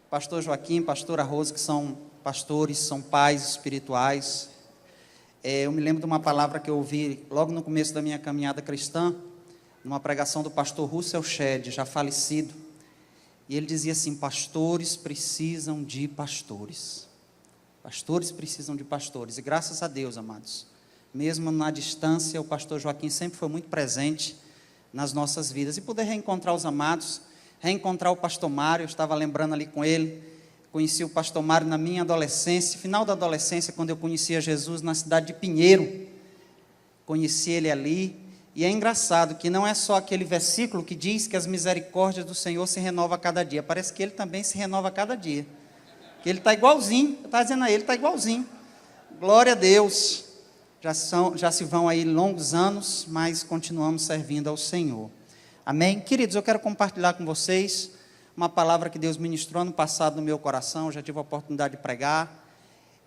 pastor Joaquim, pastora Rose, que são pastores, são pais espirituais. Eu me lembro de uma palavra que eu ouvi logo no começo da minha caminhada cristã, numa pregação do pastor Russell Shedd, já falecido, e ele dizia assim: pastores precisam de pastores. Pastores precisam de pastores. E graças a Deus, amados, mesmo na distância, o pastor Joaquim sempre foi muito presente nas nossas vidas. E poder reencontrar os amados, reencontrar o pastor Mário, eu estava lembrando ali com ele, conheci o pastor Mário na minha adolescência, final da adolescência, quando eu conhecia Jesus na cidade de Pinheiro, conheci ele ali. E é engraçado que não é só aquele versículo que diz que as misericórdias do Senhor se renovam a cada dia, parece que ele também se renova a cada dia, que ele está igualzinho, eu estava dizendo a ele, está igualzinho, glória a Deus, já se vão aí longos anos, mas continuamos servindo ao Senhor, amém? Queridos, eu quero compartilhar com vocês uma palavra que Deus ministrou ano passado no meu coração, eu já tive a oportunidade de pregar,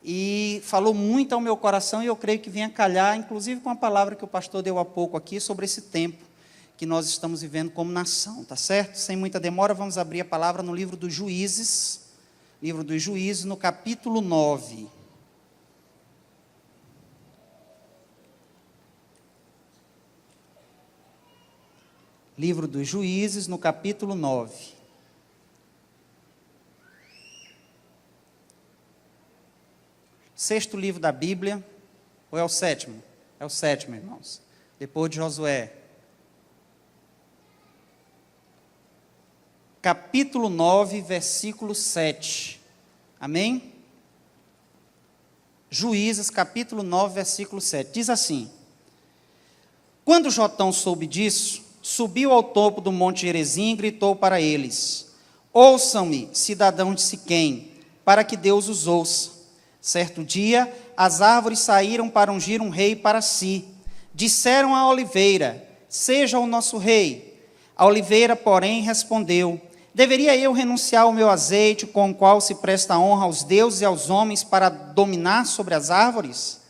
e falou muito ao meu coração, e eu creio que venha calhar, inclusive com a palavra que o pastor deu há pouco aqui, sobre esse tempo que nós estamos vivendo como nação, tá certo? Sem muita demora, vamos abrir a palavra no livro dos Juízes, no capítulo 9. Livro dos Juízes, no capítulo 9. Sexto livro da Bíblia, ou é o sétimo? É o sétimo, irmãos. Depois de Josué. Capítulo 9, versículo 7. Amém? Juízes, capítulo 9, versículo 7. Diz assim: quando Jotão soube disso, subiu ao topo do monte Gerizim e gritou para eles: ouçam-me, cidadão de Siquém, para que Deus os ouça. Certo dia, as árvores saíram para ungir um rei para si. Disseram à oliveira: seja o nosso rei. A oliveira, porém, respondeu: deveria eu renunciar ao meu azeite, com o qual se presta honra aos deuses e aos homens, para dominar sobre as árvores?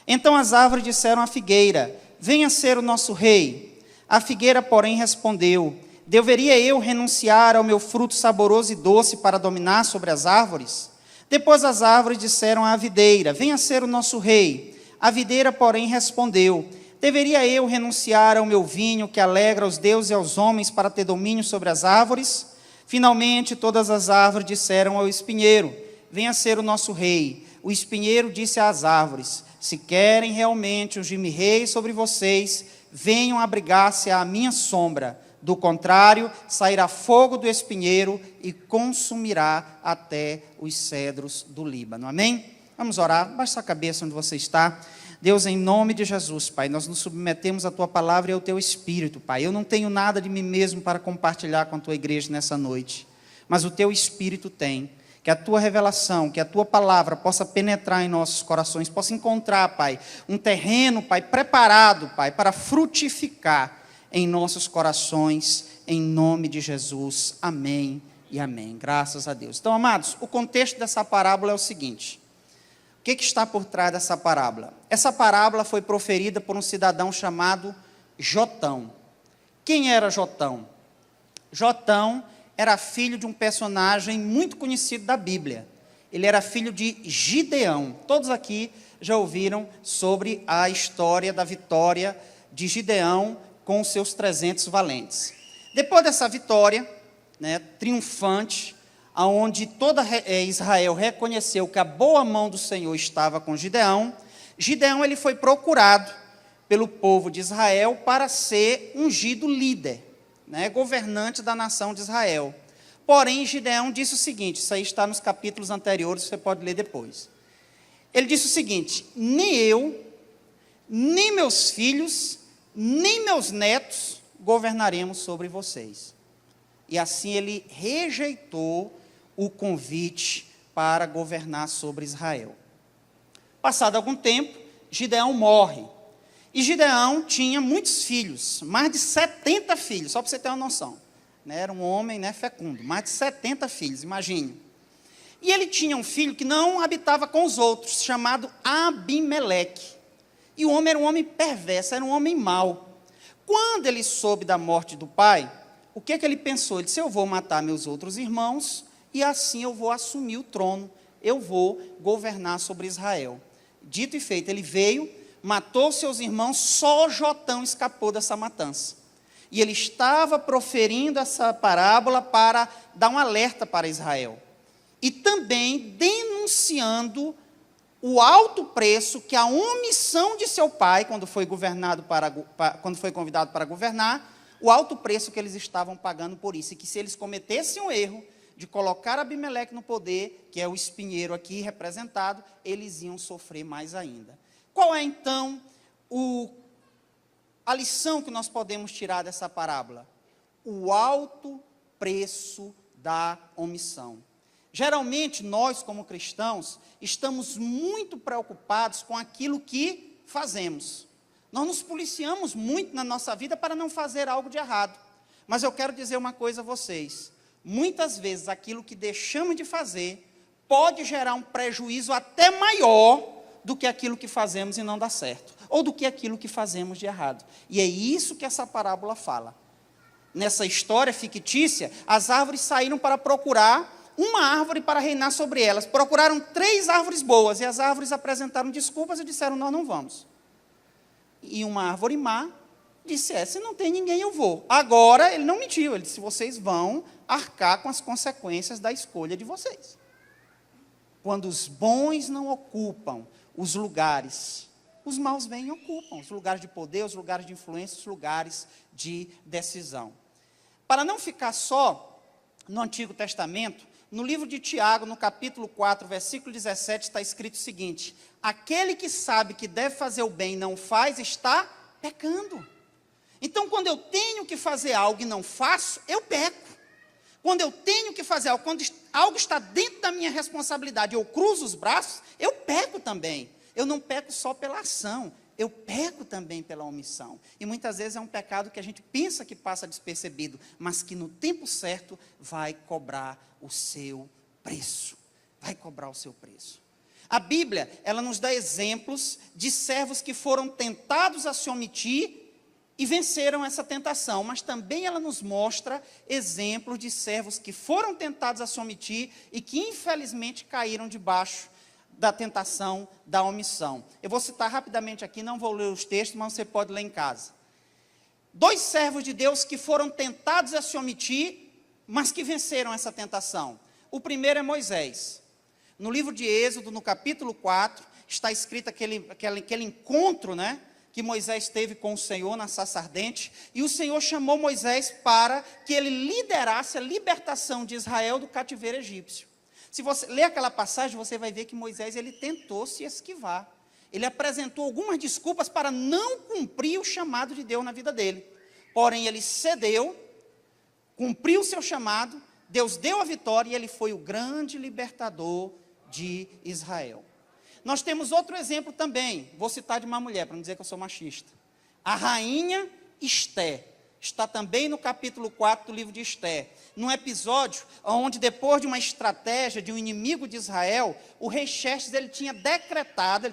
Então as árvores disseram à figueira: venha ser o nosso rei. A figueira, porém, respondeu: deveria eu renunciar ao meu fruto saboroso e doce para dominar sobre as árvores? Depois as árvores disseram à videira: venha ser o nosso rei. A videira, porém, respondeu: deveria eu renunciar ao meu vinho, que alegra os deuses e aos homens, para ter domínio sobre as árvores? Finalmente todas as árvores disseram ao espinheiro: venha ser o nosso rei. O espinheiro disse às árvores: se querem realmente ungir-me rei sobre vocês, venham abrigar-se à minha sombra. Do contrário, sairá fogo do espinheiro e consumirá até os cedros do Líbano. Amém? Vamos orar. Baixa a cabeça onde você está. Deus, em nome de Jesus, Pai, nós nos submetemos à Tua palavra e ao Teu Espírito, Pai. Eu não tenho nada de mim mesmo para compartilhar com a Tua igreja nessa noite, mas o Teu Espírito tem. Que a Tua revelação, que a Tua palavra possa penetrar em nossos corações, possa encontrar, Pai, um terreno, Pai, preparado, Pai, para frutificar em nossos corações, em nome de Jesus, amém e amém, graças a Deus. Então, amados, o contexto dessa parábola é o seguinte: o que está por trás dessa parábola? Essa parábola foi proferida por um cidadão chamado Jotão. Quem era Jotão? Jotão era filho de um personagem muito conhecido da Bíblia. Ele era filho de Gideão. Todos aqui já ouviram sobre a história da vitória de Gideão com os seus 300 valentes. Depois dessa vitória, triunfante, onde toda Israel reconheceu que a boa mão do Senhor estava com Gideão, ele foi procurado pelo povo de Israel para ser ungido líder, governante da nação de Israel. Porém, Gideão disse o seguinte, isso aí está nos capítulos anteriores, você pode ler depois. Ele disse o seguinte: nem eu, nem meus filhos, nem meus netos governaremos sobre vocês. E assim ele rejeitou o convite para governar sobre Israel. Passado algum tempo, Gideão morre. E Gideão tinha muitos filhos, mais de 70 filhos, só para você ter uma noção. Era um homem fecundo, mais de 70 filhos, imagine. E ele tinha um filho que não habitava com os outros, chamado Abimeleque. E o homem era um homem perverso, era um homem mau. Quando ele soube da morte do pai, o que ele pensou? Ele disse: eu vou matar meus outros irmãos e assim eu vou assumir o trono, eu vou governar sobre Israel. Dito e feito, ele veio, matou seus irmãos, só Jotão escapou dessa matança. E ele estava proferindo essa parábola para dar um alerta para Israel. E também denunciando o alto preço que a omissão de seu pai, quando foi convidado para governar, o alto preço que eles estavam pagando por isso. E que se eles cometessem o erro de colocar Abimeleque no poder, que é o espinheiro aqui representado, eles iam sofrer mais ainda. Qual é, então, a lição que nós podemos tirar dessa parábola? O alto preço da omissão. Geralmente, nós, como cristãos, estamos muito preocupados com aquilo que fazemos. Nós nos policiamos muito na nossa vida para não fazer algo de errado. Mas eu quero dizer uma coisa a vocês. Muitas vezes, aquilo que deixamos de fazer pode gerar um prejuízo até maior do que aquilo que fazemos e não dá certo, ou do que aquilo que fazemos de errado. E é isso que essa parábola fala. Nessa história fictícia, as árvores saíram para procurar uma árvore para reinar sobre elas. Procuraram 3 árvores boas, e as árvores apresentaram desculpas e disseram, nós não vamos. E uma árvore má disse, se não tem ninguém, eu vou. Agora, ele não mentiu, ele disse, vocês vão arcar com as consequências da escolha de vocês. Quando os bons não ocupam os lugares, os maus vêm e ocupam os lugares de poder, os lugares de influência, os lugares de decisão. Para não ficar só no Antigo Testamento, no livro de Tiago, no capítulo 4, versículo 17, está escrito o seguinte, aquele que sabe que deve fazer o bem e não faz, está pecando. Então, quando eu tenho que fazer algo e não faço, eu peco. Quando eu tenho que fazer algo, quando algo está dentro da minha responsabilidade, eu cruzo os braços, eu peco também. Eu não peco só pela ação, eu peco também pela omissão. E muitas vezes é um pecado que a gente pensa que passa despercebido, mas que no tempo certo vai cobrar o seu preço. Vai cobrar o seu preço. A Bíblia, ela nos dá exemplos de servos que foram tentados a se omitir e venceram essa tentação, mas também ela nos mostra exemplos de servos que foram tentados a se omitir e que infelizmente caíram debaixo da tentação da omissão. Eu vou citar rapidamente aqui, não vou ler os textos, mas você pode ler em casa. 2 servos de Deus que foram tentados a se omitir, mas que venceram essa tentação. O primeiro é Moisés. No livro de Êxodo, no capítulo 4, está escrito aquele encontro, que Moisés teve com o Senhor na sarça ardente, e o Senhor chamou Moisés para que ele liderasse a libertação de Israel do cativeiro egípcio. Se você ler aquela passagem, você vai ver que Moisés ele tentou se esquivar. Ele apresentou algumas desculpas para não cumprir o chamado de Deus na vida dele. Porém, ele cedeu, cumpriu o seu chamado, Deus deu a vitória e ele foi o grande libertador de Israel. Nós temos outro exemplo também, vou citar de uma mulher, para não dizer que eu sou machista. A rainha Esté, está também no capítulo 4 do livro de Esté. Num episódio onde, depois de uma estratégia de um inimigo de Israel, o rei Xerxes ele tinha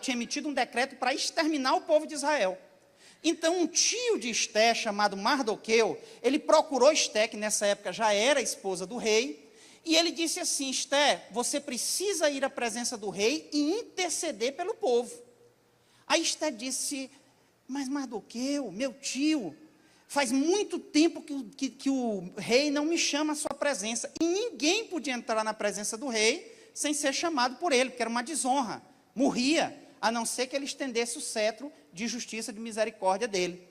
emitido um decreto para exterminar o povo de Israel. Então, um tio de Esté, chamado Mardoqueu, ele procurou Esté, que nessa época já era esposa do rei, e ele disse assim, Esté, você precisa ir à presença do rei e interceder pelo povo. Aí Esté disse, mas Mardoqueu, meu tio, faz muito tempo que o rei não me chama à sua presença. E ninguém podia entrar na presença do rei sem ser chamado por ele, porque era uma desonra. Morria, a não ser que ele estendesse o cetro de justiça, de misericórdia dele.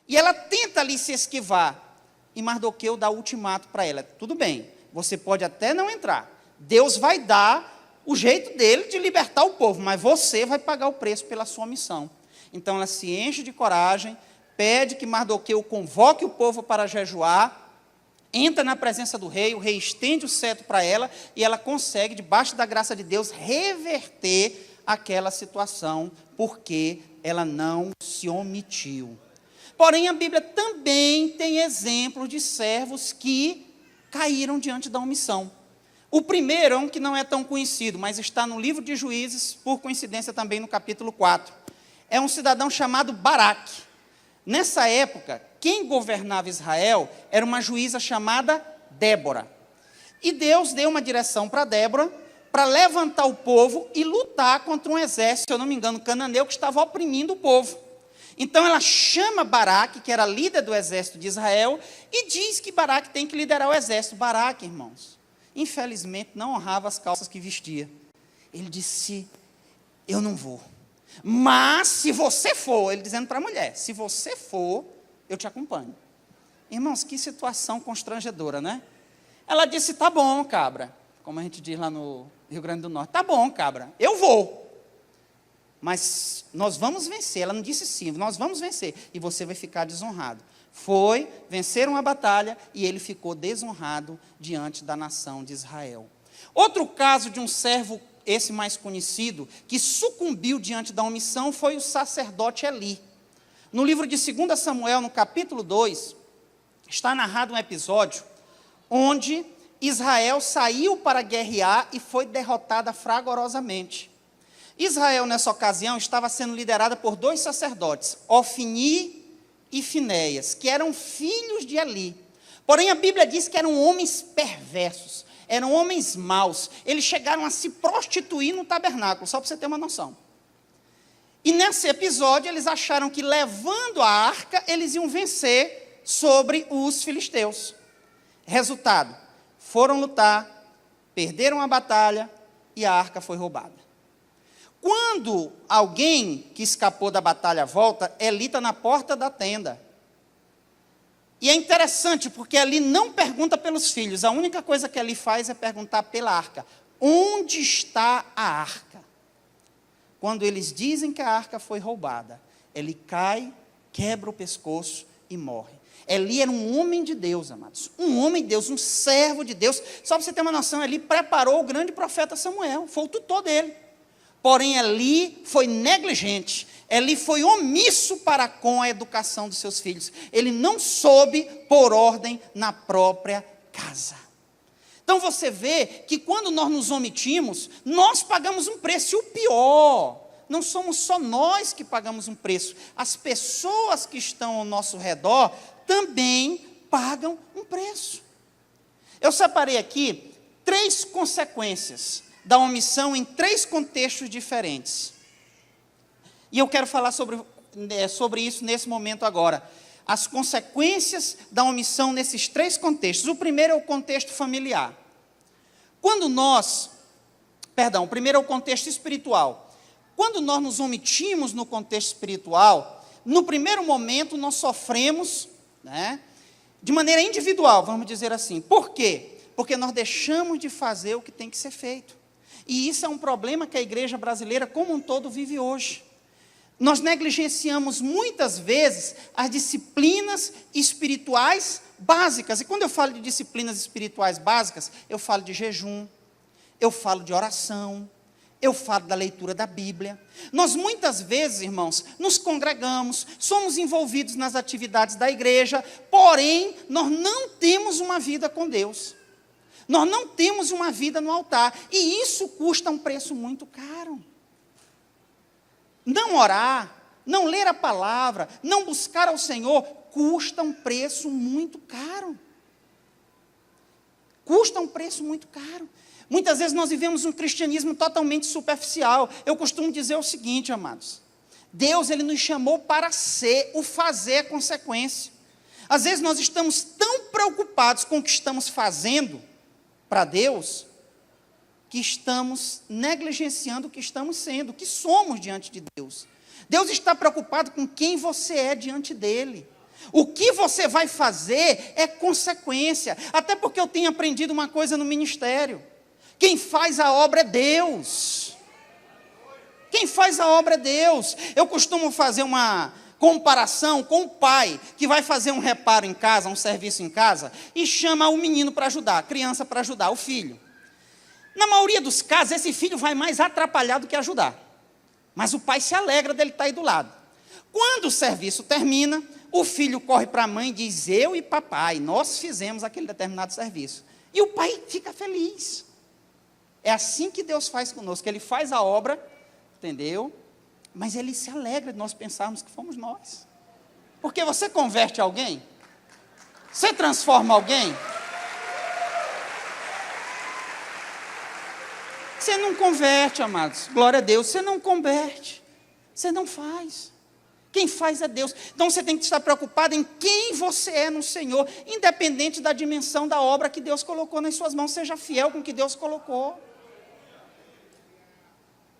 E ela tenta ali se esquivar. E Mardoqueu dá o ultimato para ela. Tudo bem, você pode até não entrar. Deus vai dar o jeito dele de libertar o povo, mas você vai pagar o preço pela sua missão. Então ela se enche de coragem, pede que Mardoqueu convoque o povo para jejuar, entra na presença do rei, o rei estende o cetro para ela, e ela consegue, debaixo da graça de Deus, reverter aquela situação, porque ela não se omitiu. Porém, a Bíblia também tem exemplos de servos que caíram diante da omissão. O primeiro é um que não é tão conhecido, mas está no livro de Juízes, por coincidência também no capítulo 4. É um cidadão chamado Baraque. Nessa época, quem governava Israel era uma juíza chamada Débora. E Deus deu uma direção para Débora, para levantar o povo e lutar contra um exército, se eu não me engano, cananeu, que estava oprimindo o povo. Então ela chama Baraque, que era líder do exército de Israel, e diz que Baraque tem que liderar o exército. Baraque, irmãos, infelizmente não honrava as calças que vestia. Ele disse, eu não vou. Mas se você for, ele dizendo para a mulher, se você for, eu te acompanho. Irmãos, que situação constrangedora, né? Ela disse, tá bom, cabra, como a gente diz lá no Rio Grande do Norte, tá bom, cabra, eu vou. Mas nós vamos vencer. Ela não disse sim, nós vamos vencer. E você vai ficar desonrado. Foi, venceram a batalha e ele ficou desonrado diante da nação de Israel. Outro caso de um servo, esse mais conhecido, que sucumbiu diante da omissão, foi o sacerdote Eli. No livro de 2 Samuel, no capítulo 2, está narrado um episódio onde Israel saiu para guerrear e foi derrotada fragorosamente. Israel, nessa ocasião, estava sendo liderada por 2 sacerdotes, Ofni e Finéias, que eram filhos de Eli. Porém, a Bíblia diz que eram homens perversos, eram homens maus. Eles chegaram a se prostituir no tabernáculo, só para você ter uma noção. E nesse episódio, eles acharam que levando a arca, eles iam vencer sobre os filisteus. Resultado, foram lutar, perderam a batalha e a arca foi roubada. Quando alguém que escapou da batalha volta, Eli está na porta da tenda. E é interessante, porque Eli não pergunta pelos filhos. A única coisa que Eli faz é perguntar pela arca. Onde está a arca? Quando eles dizem que a arca foi roubada, Eli cai, quebra o pescoço e morre. Eli era um homem de Deus, amados. Um homem de Deus, um servo de Deus. Só para você ter uma noção, Eli preparou o grande profeta Samuel. Foi o tutor dele. Porém, Eli foi negligente, Eli foi omisso para com a educação dos seus filhos. Ele não soube pôr ordem na própria casa. Então, você vê que quando nós nos omitimos, nós pagamos um preço. E o pior, não somos só nós que pagamos um preço. As pessoas que estão ao nosso redor também pagam um preço. Eu separei aqui 3 consequências da omissão em 3 contextos diferentes. E eu quero falar sobre isso nesse momento agora. As consequências da omissão nesses 3 contextos. O primeiro é o contexto familiar. O primeiro é o contexto espiritual. Quando nós nos omitimos no contexto espiritual, no primeiro momento nós sofremos, né, de maneira individual, vamos dizer assim. Por quê? Porque nós deixamos de fazer o que tem que ser feito. E isso é um problema que a igreja brasileira como um todo vive hoje. Nós negligenciamos muitas vezes as disciplinas espirituais básicas. E quando eu falo de disciplinas espirituais básicas, eu falo de jejum, eu falo de oração, eu falo da leitura da Bíblia. Nós muitas vezes, irmãos, nos congregamos, somos envolvidos nas atividades da igreja, porém, nós não temos uma vida com Deus. Nós não temos uma vida no altar, e isso custa um preço muito caro. Não orar, não ler a palavra, não buscar ao Senhor, custa um preço muito caro. Custa um preço muito caro. Muitas vezes nós vivemos um cristianismo totalmente superficial. Eu costumo dizer o seguinte, amados, Deus, Ele nos chamou para ser, o fazer é consequência. Às vezes nós estamos tão preocupados com o que estamos fazendo para Deus, que estamos negligenciando o que estamos sendo, o que somos diante de Deus. Deus está preocupado com quem você é diante dEle. O que você vai fazer é consequência, até porque eu tenho aprendido uma coisa no ministério. Quem faz a obra é Deus. Quem faz a obra é Deus. Eu costumo fazer uma comparação com o pai que vai fazer um reparo em casa, um serviço em casa, e chama o menino para ajudar, a criança para ajudar, o filho. Na maioria dos casos, esse filho vai mais atrapalhar do que ajudar. Mas o pai se alegra dele estar aí do lado. Quando o serviço termina, o filho corre para a mãe e diz, eu e papai, nós fizemos aquele determinado serviço. E o pai fica feliz. É assim que Deus faz conosco, Ele faz a obra, entendeu? Mas Ele se alegra de nós pensarmos que fomos nós. Porque você converte alguém? Você transforma alguém? Você não converte, amados. Glória a Deus. Você não converte. Você não faz. Quem faz é Deus. Então você tem que estar preocupado em quem você é no Senhor, independente da dimensão da obra que Deus colocou nas suas mãos. Seja fiel com o que Deus colocou.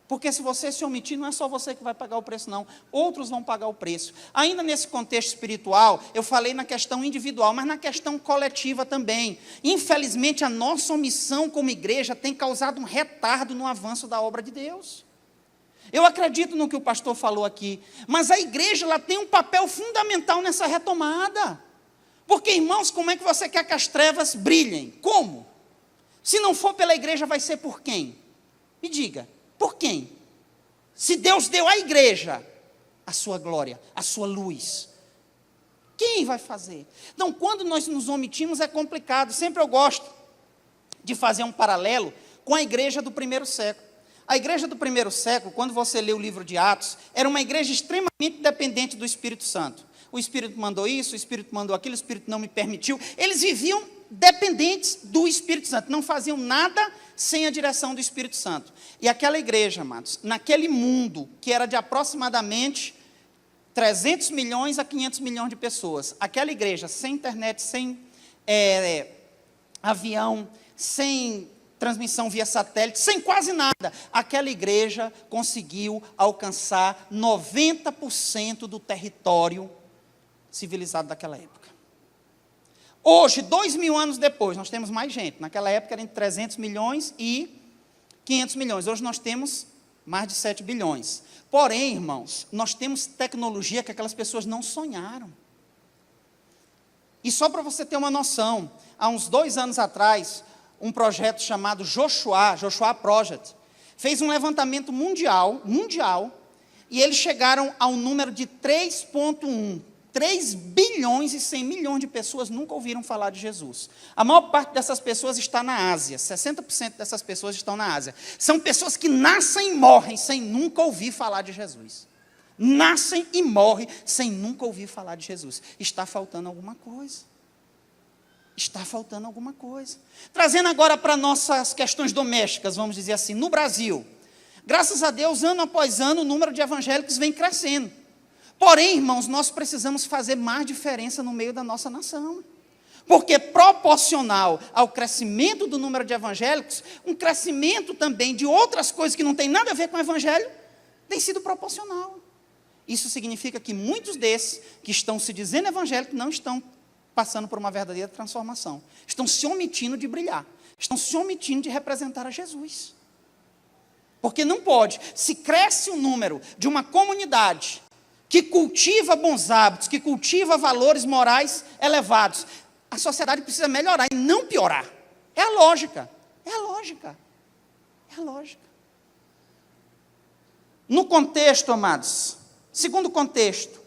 Porque se você se omitir, não é só você que vai pagar o preço, não. Outros vão pagar o preço. Ainda nesse contexto espiritual, eu falei na questão individual, mas na questão coletiva também. Infelizmente, a nossa omissão como igreja tem causado um retardo no avanço da obra de Deus. Eu acredito no que o pastor falou aqui, mas a igreja ela tem um papel fundamental nessa retomada. Porque, irmãos, como é que você quer que as trevas brilhem? Como? Se não for pela igreja, vai ser por quem? Me diga. Por quem? Se Deus deu à igreja a sua glória, a sua luz, quem vai fazer? Então, quando nós nos omitimos, é complicado. Sempre eu gosto de fazer um paralelo com a igreja do primeiro século. A igreja do primeiro século, quando você lê o livro de Atos, era uma igreja extremamente dependente do Espírito Santo. O Espírito mandou isso, o Espírito mandou aquilo, o Espírito não me permitiu. Eles viviam dependentes do Espírito Santo, não faziam nada sem a direção do Espírito Santo. E aquela igreja, amados, naquele mundo que era de aproximadamente 300 milhões a 500 milhões de pessoas, aquela igreja sem internet, sem avião, sem transmissão via satélite, sem quase nada, aquela igreja conseguiu alcançar 90% do território civilizado daquela época. Hoje, 2000 anos depois, nós temos mais gente. Naquela época era entre 300 milhões e 500 milhões. Hoje nós temos mais de 7 bilhões. Porém, irmãos, nós temos tecnologia que aquelas pessoas não sonharam. E só para você ter uma noção, há uns 2 anos atrás, um projeto chamado Joshua Project, fez um levantamento mundial, e eles chegaram ao número de 3,1. 3 bilhões e 100 milhões de pessoas nunca ouviram falar de Jesus. A maior parte dessas pessoas está na Ásia. 60% dessas pessoas estão na Ásia. São pessoas que nascem e morrem sem nunca ouvir falar de Jesus. Nascem e morrem sem nunca ouvir falar de Jesus. Está faltando alguma coisa. Está faltando alguma coisa. Trazendo agora para nossas questões domésticas, vamos dizer assim, no Brasil. Graças a Deus, ano após ano, o número de evangélicos vem crescendo. Porém, irmãos, nós precisamos fazer mais diferença no meio da nossa nação. Porque proporcional ao crescimento do número de evangélicos, um crescimento também de outras coisas que não tem nada a ver com o evangelho, tem sido proporcional. Isso significa que muitos desses que estão se dizendo evangélicos não estão passando por uma verdadeira transformação. Estão se omitindo de brilhar. Estão se omitindo de representar a Jesus. Porque não pode. Se cresce o número de uma comunidade que cultiva bons hábitos, que cultiva valores morais elevados, a sociedade precisa melhorar e não piorar. É a lógica. É a lógica. É a lógica. No contexto, amados, segundo contexto,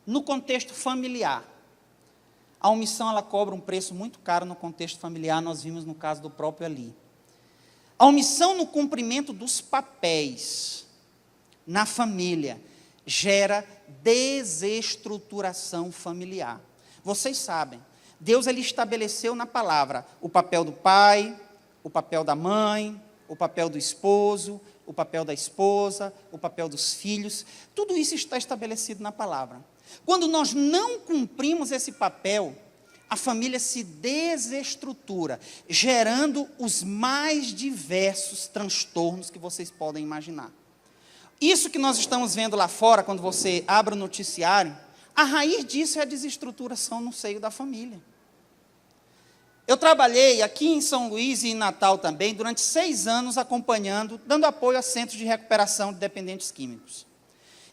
no contexto familiar, a omissão ela cobra um preço muito caro no contexto familiar, nós vimos no caso do próprio Eli. A omissão no cumprimento dos papéis na família gera desestruturação familiar. Vocês sabem, Deus ele estabeleceu na palavra o papel do pai, o papel da mãe, o papel do esposo, o papel da esposa, o papel dos filhos. Tudo isso está estabelecido na palavra. Quando nós não cumprimos esse papel, a família se desestrutura, gerando os mais diversos transtornos que vocês podem imaginar. Isso que nós estamos vendo lá fora, quando você abre o noticiário, a raiz disso é a desestruturação no seio da família. Eu trabalhei aqui em São Luís e em Natal também, durante 6 anos acompanhando, dando apoio a centros de recuperação de dependentes químicos.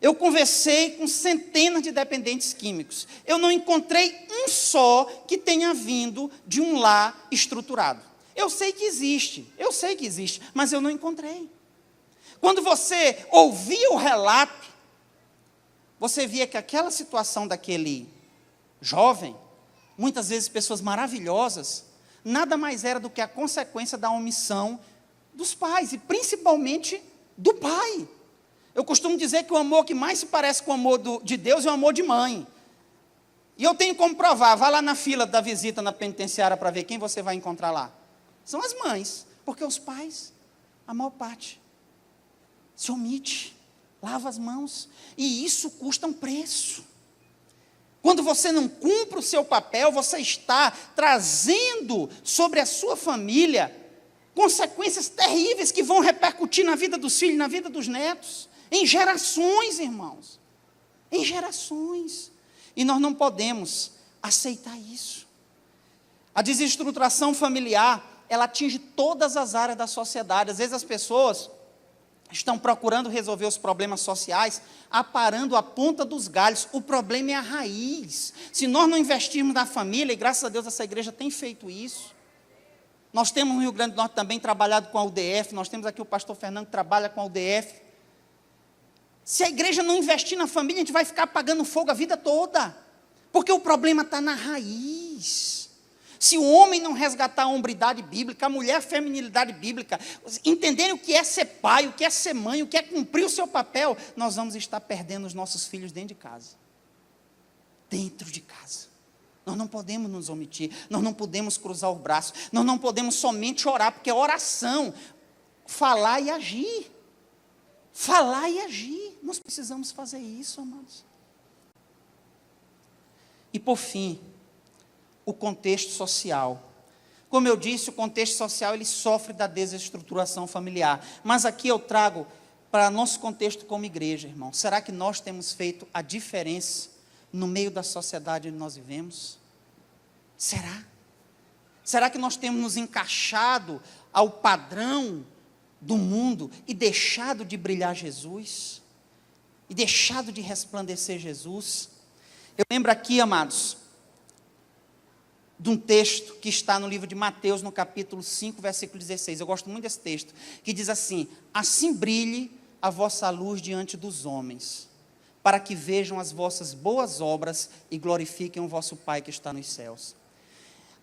Eu conversei com centenas de dependentes químicos. Eu não encontrei um só que tenha vindo de um lar estruturado. Eu sei que existe, mas eu não encontrei. Quando você ouvia o relato, você via que aquela situação daquele jovem, muitas vezes pessoas maravilhosas, nada mais era do que a consequência da omissão dos pais, e principalmente do pai. Eu costumo dizer que o amor que mais se parece com o amor de Deus é o amor de mãe. E eu tenho como provar, vá lá na fila da visita na penitenciária para ver quem você vai encontrar lá. São as mães, porque os pais A maior parte. Se omite, lava as mãos. E isso custa um preço. Quando você não cumpre o seu papel, você está trazendo sobre a sua família consequências terríveis que vão repercutir na vida dos filhos, na vida dos netos, em gerações, irmãos. Em gerações. E nós não podemos aceitar isso. A desestruturação familiar, ela atinge todas as áreas da sociedade. Às vezes as pessoas estão procurando resolver os problemas sociais, aparando a ponta dos galhos. O problema é a raiz. Se nós não investirmos na família, e graças a Deus essa igreja tem feito isso. Nós temos no Rio Grande do Norte também trabalhado com a UDF, nós temos aqui o pastor Fernando que trabalha com a UDF. Se a igreja não investir na família, a gente vai ficar apagando fogo a vida toda, porque o problema está na raiz. Se o homem não resgatar a hombridade bíblica, a mulher a feminilidade bíblica, entenderem o que é ser pai, o que é ser mãe, o que é cumprir o seu papel, nós vamos estar perdendo os nossos filhos dentro de casa. Dentro de casa. Nós não podemos nos omitir, nós não podemos cruzar o braço, nós não podemos somente orar, porque é oração, falar e agir. Falar e agir. Nós precisamos fazer isso, amados. E por fim, o contexto social. Como eu disse, o contexto social ele sofre da desestruturação familiar. Mas aqui eu trago para nosso contexto como igreja, irmão. Será que nós temos feito a diferença no meio da sociedade onde nós vivemos? Será? Será que nós temos nos encaixado ao padrão do mundo e deixado de brilhar Jesus? E deixado de resplandecer Jesus? Eu lembro aqui, amados, de um texto que está no livro de Mateus, no capítulo 5, versículo 16. Eu gosto muito desse texto, que diz assim: assim brilhe a vossa luz diante dos homens, para que vejam as vossas boas obras e glorifiquem o vosso Pai que está nos céus.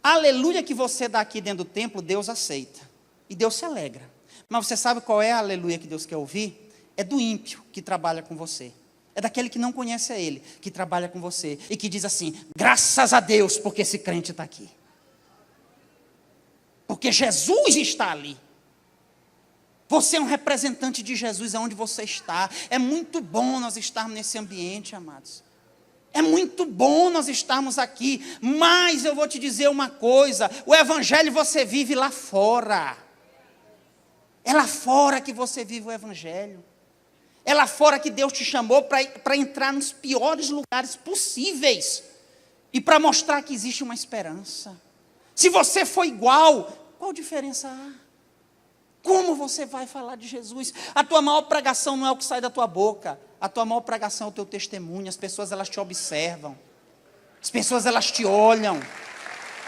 A aleluia que você dá aqui dentro do templo, Deus aceita, e Deus se alegra. Mas você sabe qual é a aleluia que Deus quer ouvir? É do ímpio que trabalha com você. É daquele que não conhece a Ele, que trabalha com você, e que diz assim: graças a Deus, porque esse crente está aqui. Porque Jesus está ali. Você é um representante de Jesus aonde você está. É muito bom nós estarmos nesse ambiente, amados. É muito bom nós estarmos aqui. Mas eu vou te dizer uma coisa: o evangelho você vive lá fora. É lá fora que você vive o evangelho. É lá fora que Deus te chamou para entrar nos piores lugares possíveis. E para mostrar que existe uma esperança. Se você for igual, qual diferença há? Como você vai falar de Jesus? A tua maior pregação não é o que sai da tua boca. A tua maior pregação é o teu testemunho. As pessoas elas te observam. As pessoas elas te olham.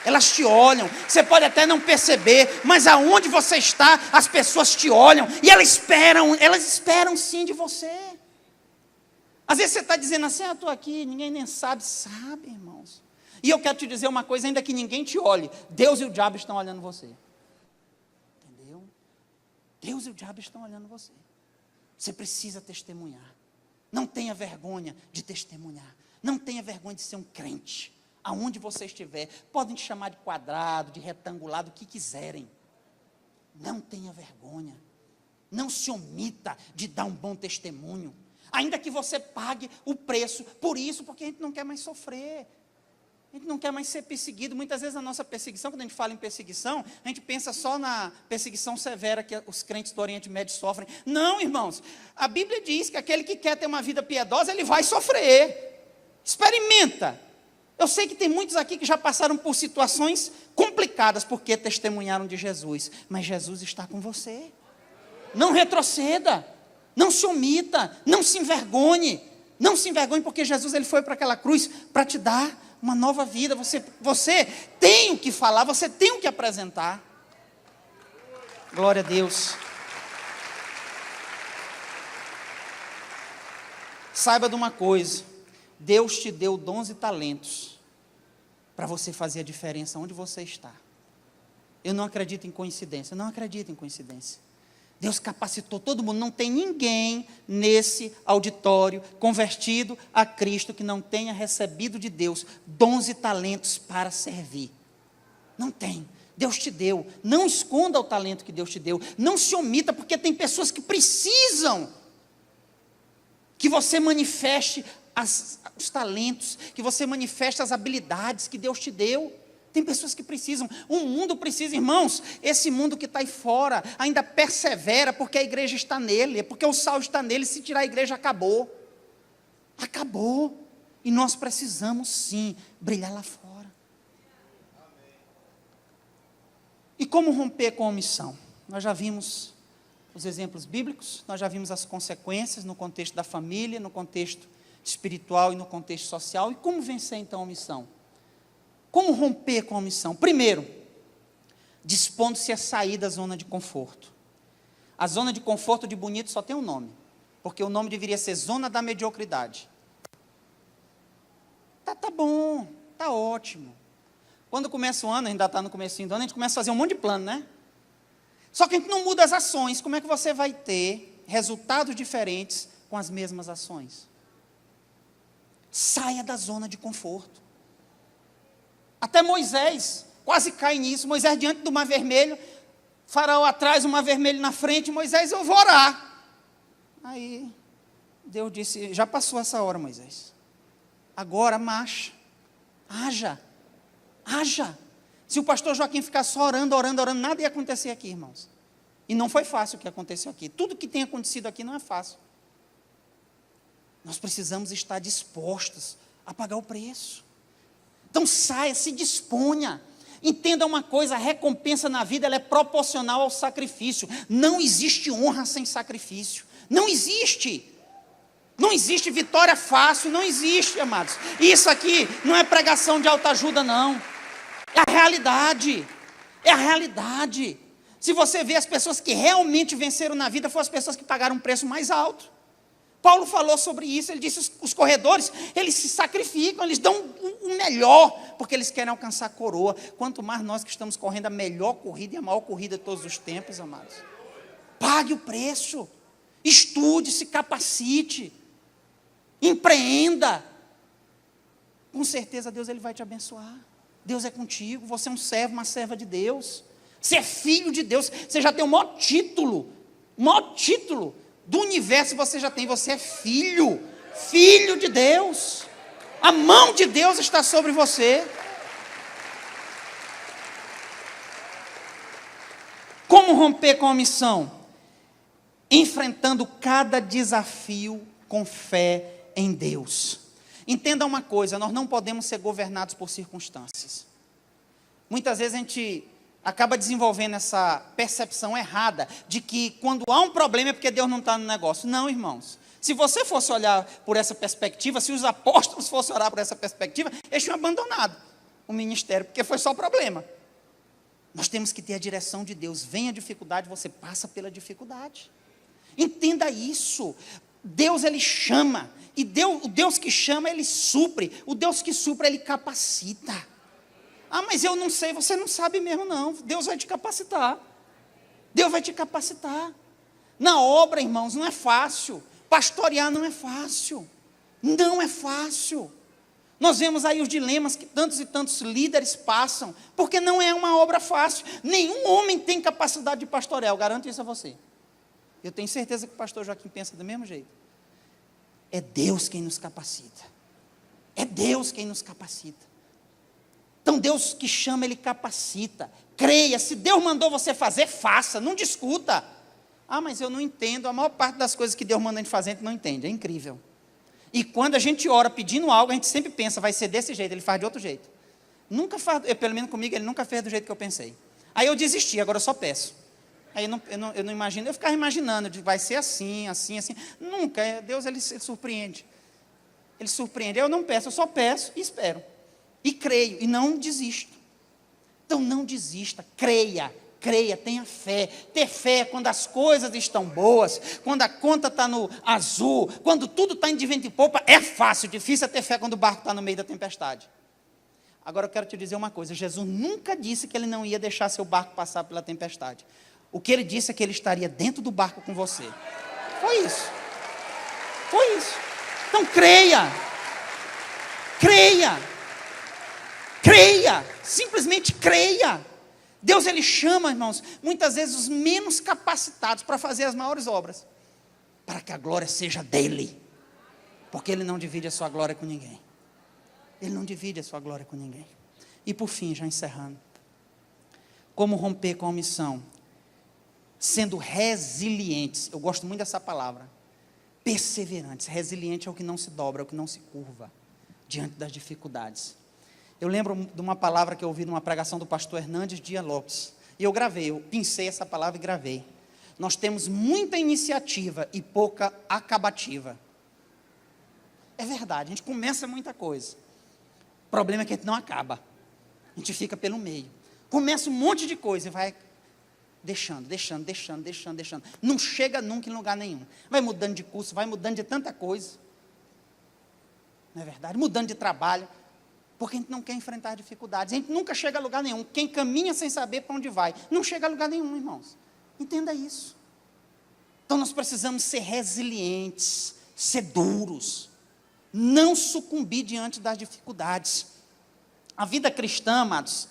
Elas te olham. Você pode até não perceber, mas aonde você está, as pessoas te olham. E elas esperam sim de você. Às vezes você está dizendo assim: eu estou aqui, ninguém nem sabe. Sabe, irmãos. E eu quero te dizer uma coisa, ainda que ninguém te olhe, Deus e o diabo estão olhando você. Entendeu? Deus e o diabo estão olhando você. Você precisa testemunhar. Não tenha vergonha de testemunhar. Não tenha vergonha de ser um crente. Aonde você estiver, podem te chamar de quadrado, de retangular, do que quiserem. Não tenha vergonha. Não se omita de dar um bom testemunho. Ainda que você pague o preço por isso, porque a gente não quer mais sofrer. A gente não quer mais ser perseguido. Muitas vezes a nossa perseguição, quando a gente fala em perseguição, a gente pensa só na perseguição severa que os crentes do Oriente Médio sofrem. Não, irmãos. A Bíblia diz que aquele que quer ter uma vida piedosa, ele vai sofrer. Experimenta. Eu sei que tem muitos aqui que já passaram por situações complicadas porque testemunharam de Jesus. Mas Jesus está com você. Não retroceda. Não se omita. Não se envergonhe. Não se envergonhe porque Jesus ele foi para aquela cruz para te dar uma nova vida. Você tem o que falar. Você tem o que apresentar. Glória a Deus. Saiba de uma coisa. Deus te deu dons e talentos para você fazer a diferença onde você está. Eu não acredito em coincidência, não acredito em coincidência. Deus capacitou todo mundo, não tem ninguém nesse auditório convertido a Cristo que não tenha recebido de Deus dons e talentos para servir. Não tem. Deus te deu. Não esconda o talento que Deus te deu. Não se omita, porque tem pessoas que precisam que você manifeste os talentos, que você manifeste as habilidades que Deus te deu. Tem pessoas que precisam. O mundo precisa, irmãos. Esse mundo que está aí fora ainda persevera porque a igreja está nele, porque o sal está nele. Se tirar a igreja, acabou. Acabou. E nós precisamos sim brilhar lá fora. E como romper com a omissão? Nós já vimos os exemplos bíblicos, nós já vimos as consequências no contexto da família, no contexto espiritual e no contexto social. E como vencer então a omissão? Como romper com a omissão? Primeiro, dispondo-se a sair da zona de conforto. A zona de conforto de bonito só tem um nome, porque o nome deveria ser zona da mediocridade. Tá bom, tá ótimo. Quando começa o ano, ainda está no comecinho do ano, a gente começa a fazer um monte de plano, né? Só que a gente não muda as ações. Como é que você vai ter resultados diferentes com as mesmas ações? Saia da zona de conforto. Até Moisés quase cai nisso. Moisés diante do Mar Vermelho, Faraó atrás, o Mar Vermelho na frente. Moisés, eu vou orar. Aí Deus disse, já passou essa hora, Moisés. Agora marcha, haja. Se o pastor Joaquim ficar só orando, nada ia acontecer aqui, irmãos. E não foi fácil o que aconteceu aqui. Tudo que tem acontecido aqui não é fácil. Nós precisamos estar dispostos a pagar o preço. Então saia, se disponha. Entenda uma coisa, a recompensa na vida ela é proporcional ao sacrifício. Não existe honra sem sacrifício. Não existe. Não existe vitória fácil, não existe, amados. Isso aqui não é pregação de autoajuda, não. É a realidade. É a realidade. Se você vê as pessoas que realmente venceram na vida, foram as pessoas que pagaram um preço mais alto. Paulo falou sobre isso, ele disse, os corredores, eles se sacrificam, eles dão o melhor, porque eles querem alcançar a coroa. Quanto mais nós que estamos correndo a melhor corrida e a maior corrida de todos os tempos, amados. Pague o preço. Estude, se capacite. Empreenda. Com certeza Deus ele vai te abençoar. Deus é contigo, você é um servo, uma serva de Deus. Você é filho de Deus, você já tem o maior título do universo você já tem, você é filho de Deus. A mão de Deus está sobre você. Como romper com a omissão? Enfrentando cada desafio com fé em Deus. Entenda uma coisa, nós não podemos ser governados por circunstâncias. Muitas vezes a gente acaba desenvolvendo essa percepção errada de que quando há um problema é porque Deus não está no negócio. Não, irmãos. Se você fosse olhar por essa perspectiva, se os apóstolos fossem orar por essa perspectiva, eles tinham abandonado o ministério, porque foi só problema. Nós temos que ter a direção de Deus. Vem a dificuldade, você passa pela dificuldade. Entenda isso. Deus, ele chama. E o Deus que chama, ele supre. O Deus que supre, ele capacita. Ah, mas eu não sei. Você não sabe mesmo, não. Deus vai te capacitar. Deus vai te capacitar. Na obra, irmãos, não é fácil. Pastorear não é fácil. Não é fácil. Nós vemos aí os dilemas que tantos e tantos líderes passam, porque não é uma obra fácil. Nenhum homem tem capacidade de pastorear, eu garanto isso a você. Eu tenho certeza que o pastor Joaquim pensa do mesmo jeito. É Deus quem nos capacita. É Deus quem nos capacita. Então Deus que chama, ele capacita. Creia, se Deus mandou você fazer, faça, não discuta. Ah, mas eu não entendo, a maior parte das coisas que Deus manda a gente fazer, a gente não entende, é incrível. E quando a gente ora pedindo algo, a gente sempre pensa, vai ser desse jeito, ele faz de outro jeito. Nunca faz, pelo menos comigo, ele nunca fez do jeito que eu pensei. Aí eu desisti, agora eu só peço. Aí eu não imagino, eu ficava imaginando, vai ser assim, assim, assim. Nunca, Deus ele surpreende. Ele surpreende, eu não peço, eu só peço e espero. E creio, e não desisto. Então não desista, creia, tenha fé. Ter fé é quando as coisas estão boas, quando a conta está no azul, quando tudo está em de vento e popa, é fácil, difícil é ter fé quando o barco está no meio da tempestade. Agora eu quero te dizer uma coisa, Jesus nunca disse que ele não ia deixar seu barco passar pela tempestade. O que ele disse é que ele estaria dentro do barco com você. Foi isso. Foi isso. Então creia. Creia. Creia. Simplesmente creia. Deus, Ele chama, irmãos, muitas vezes os menos capacitados para fazer as maiores obras, para que a glória seja dEle, porque Ele não divide a sua glória com ninguém. Ele não divide a sua glória com ninguém. E por fim, já encerrando, como romper com a omissão? Sendo resilientes, eu gosto muito dessa palavra, perseverantes. Resiliente é o que não se dobra, é o que não se curva diante das dificuldades. Eu lembro de uma palavra que eu ouvi numa pregação do pastor Hernandes Dias Lopes, e eu gravei, eu pincei essa palavra e gravei. Nós temos muita iniciativa e pouca acabativa. É verdade, a gente começa muita coisa, o problema é que a gente não acaba, a gente fica pelo meio, começa um monte de coisa e vai deixando, não chega nunca em lugar nenhum, vai mudando de curso, vai mudando de tanta coisa, não é verdade? Mudando de trabalho, porque a gente não quer enfrentar dificuldades, a gente nunca chega a lugar nenhum. Quem caminha sem saber para onde vai, não chega a lugar nenhum, irmãos, entenda isso. Então nós precisamos ser resilientes, ser duros, não sucumbir diante das dificuldades. A vida cristã, amados,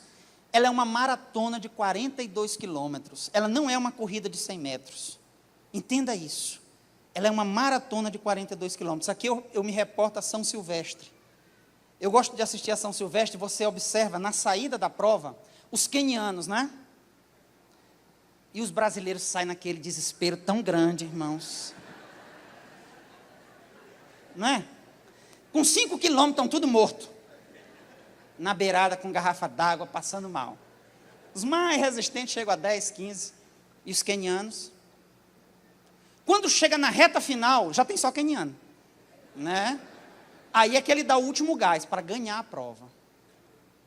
ela é uma maratona de 42 quilômetros, ela não é uma corrida de 100 metros, entenda isso, ela é uma maratona de 42 quilômetros. Aqui eu me reporto a São Silvestre. Eu gosto de assistir a São Silvestre, você observa na saída da prova, os quenianos, né? E os brasileiros saem naquele desespero tão grande, irmãos. Não é? Com 5 quilômetros estão tudo morto. Na beirada com garrafa d'água, passando mal. Os mais resistentes chegam a 10, 15. E os quenianos? Quando chega na reta final, já tem só queniano. Né? Aí é que ele dá o último gás para ganhar a prova.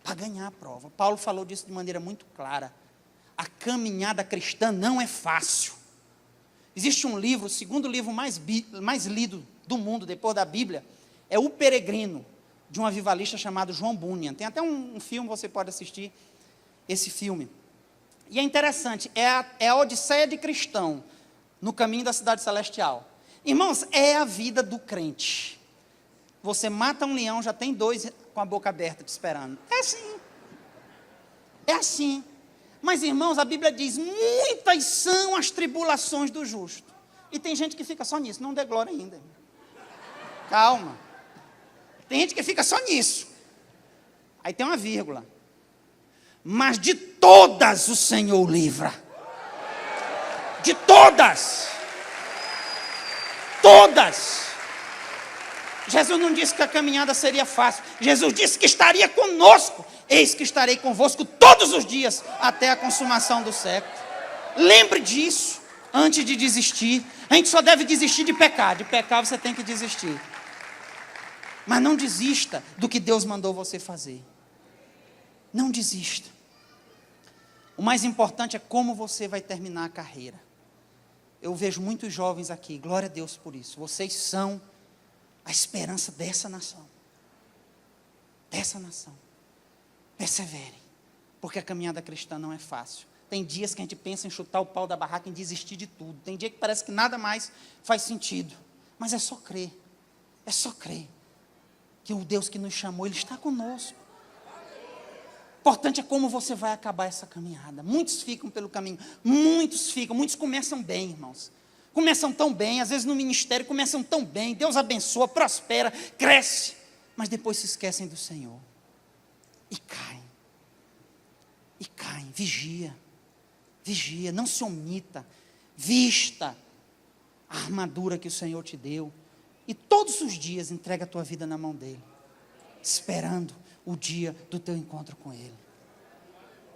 Para ganhar a prova. Paulo falou disso de maneira muito clara. A caminhada cristã não é fácil. Existe um livro, o segundo livro mais lido do mundo, depois da Bíblia, é O Peregrino, de um avivalista chamado João Bunyan. Tem até um filme, você pode assistir esse filme. E é interessante, é a odisseia de cristão, no caminho da cidade celestial. Irmãos, é a vida do crente. Você mata um leão, já tem 2 com a boca aberta te esperando. É assim. É assim. Mas, irmãos, a Bíblia diz, muitas são as tribulações do justo. E tem gente que fica só nisso, não dê glória ainda. Calma. Tem gente que fica só nisso. Aí tem uma vírgula. Mas de todas o Senhor livra. De todas. Todas. Jesus não disse que a caminhada seria fácil. Jesus disse que estaria conosco. Eis que estarei convosco todos os dias, até a consumação do século. Lembre disso, antes de desistir. A gente só deve desistir de pecar. De pecar você tem que desistir. Mas não desista do que Deus mandou você fazer. Não desista. O mais importante é como você vai terminar a carreira. Eu vejo muitos jovens aqui, glória a Deus por isso. Vocês são a esperança dessa nação. Dessa nação. Perseverem, porque a caminhada cristã não é fácil. Tem dias que a gente pensa em chutar o pau da barraca, em desistir de tudo. Tem dia que parece que nada mais faz sentido. Mas é só crer. É só crer que o Deus que nos chamou, Ele está conosco. O importante é como você vai acabar essa caminhada. Muitos ficam pelo caminho. Muitos começam bem, irmãos. Começam tão bem, às vezes no ministério começam tão bem, Deus abençoa, prospera, cresce, mas depois se esquecem do Senhor. E caem, vigia, não se omita, vista a armadura que o Senhor te deu, e todos os dias entrega a tua vida na mão dEle, esperando o dia do teu encontro com Ele.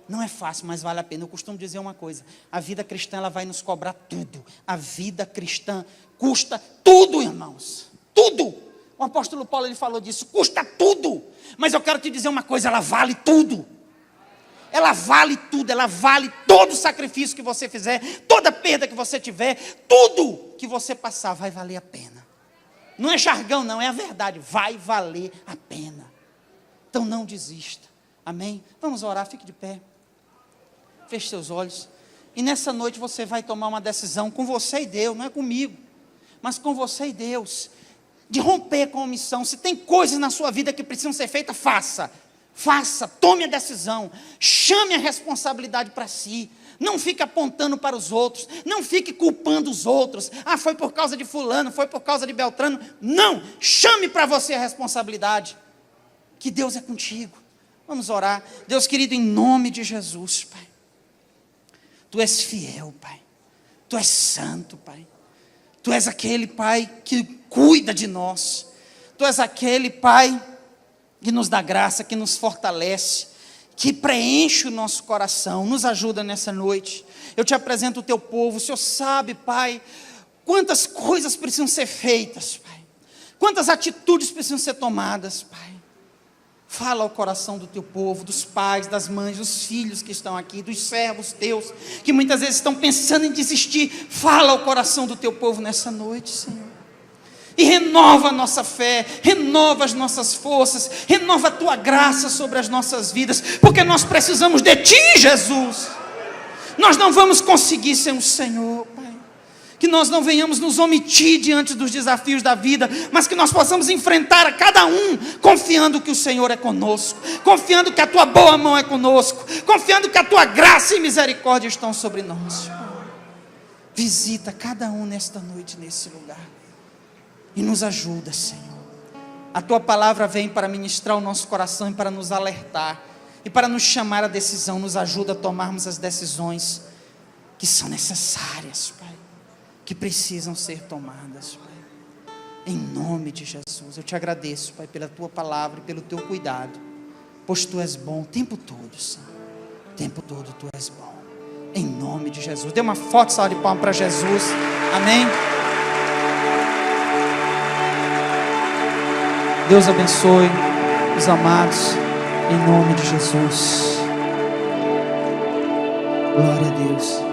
Não é fácil, mas vale a pena. Eu costumo dizer uma coisa, a vida cristã ela vai nos cobrar tudo. A vida cristã custa tudo, irmãos. Tudo. O apóstolo Paulo ele falou disso, custa tudo. Mas eu quero te dizer uma coisa, ela vale tudo. Ela vale tudo, ela vale todo o sacrifício que você fizer, toda perda que você tiver, tudo que você passar vai valer a pena. Não é jargão não, é a verdade, vai valer a pena. Então não desista, amém? Vamos orar, fique de pé. Feche seus olhos. E nessa noite você vai tomar uma decisão com você e Deus, não é comigo, mas com você e Deus, de romper com a omissão. Se tem coisas na sua vida que precisam ser feitas, faça. Faça, tome a decisão, chame a responsabilidade para si. Não fique apontando para os outros, não fique culpando os outros. Ah, foi por causa de fulano, foi por causa de Beltrano. Não, chame para você a responsabilidade. Que Deus é contigo. Vamos orar. Deus querido, em nome de Jesus, Pai. Tu és fiel, Pai. Tu és santo, Pai. Tu és aquele, Pai, que cuida de nós. Tu és aquele, Pai, que nos dá graça, que nos fortalece, que preenche o nosso coração. Nos ajuda nessa noite. Eu te apresento o teu povo. O Senhor sabe, Pai, quantas coisas precisam ser feitas, Pai. Quantas atitudes precisam ser tomadas, Pai. Fala ao coração do teu povo, dos pais, das mães, dos filhos que estão aqui, dos servos teus, que muitas vezes estão pensando em desistir. Fala ao coração do teu povo nessa noite, Senhor. E renova a nossa fé, renova as nossas forças, renova a tua graça sobre as nossas vidas, porque nós precisamos de ti, Jesus. Nós não vamos conseguir sem o Senhor, Pai. Que nós não venhamos nos omitir diante dos desafios da vida, mas que nós possamos enfrentar a cada um, confiando que o Senhor é conosco, confiando que a tua boa mão é conosco, confiando que a tua graça e misericórdia estão sobre nós. Visita cada um nesta noite, nesse lugar, e nos ajuda, Senhor. A tua palavra vem para ministrar o nosso coração e para nos alertar, e para nos chamar à decisão. Nos ajuda a tomarmos as decisões que são necessárias, Pai, que precisam ser tomadas, Pai. Em nome de Jesus, eu te agradeço, Pai, pela tua palavra e pelo teu cuidado, pois tu és bom o tempo todo, Senhor. O tempo todo tu és bom. Em nome de Jesus. Dê uma forte salva de palmas para Jesus. Amém. Deus abençoe os amados, em nome de Jesus. Glória a Deus.